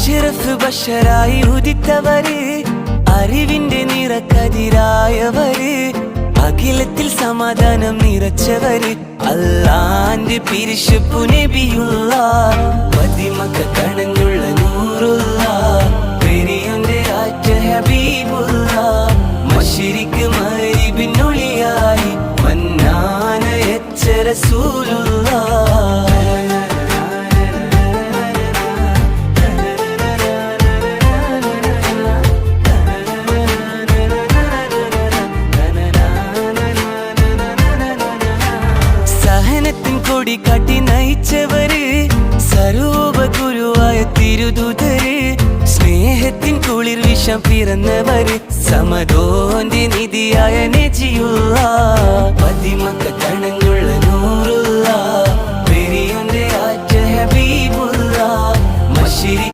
അഷ്റഫ് ബഷറായി ഉദിത്തവര്, അറിവിന്റെ നിറക്കതിരായവര്, അഖിലത്തിൽ സമാധാനം നിറച്ചവര്, അല്ലാന്റെ പിരിശപ്പു നബിയുള്ള, മദിമക്ക കണഞ്ഞുള്ള നൂറുള്ള, പെരിയന്റെ ആറ്റ ഹബീബുള്ള, മശ്രിഖ് മഗ്രിബിനൊളിയായി മന്നാനയച്ച റസൂലുള്ള. സഹനത്തിൻ കൊടി കാട്ടി നയിച്ചവര്, സർവ്വഗുരുവായ തിരുദൂതര്, സ്നേഹത്തിൻ കുളിർ വിഷം പിറന്നവര്, സമദോന്റെ നിധിയായ നജിയുള്ള, മദിമക്ക കണഞ്ഞുള്ള നൂറുള്ള, പെരിയന്റെ ആറ്റ ഹബീബുള്ള, മശ്രിഖ്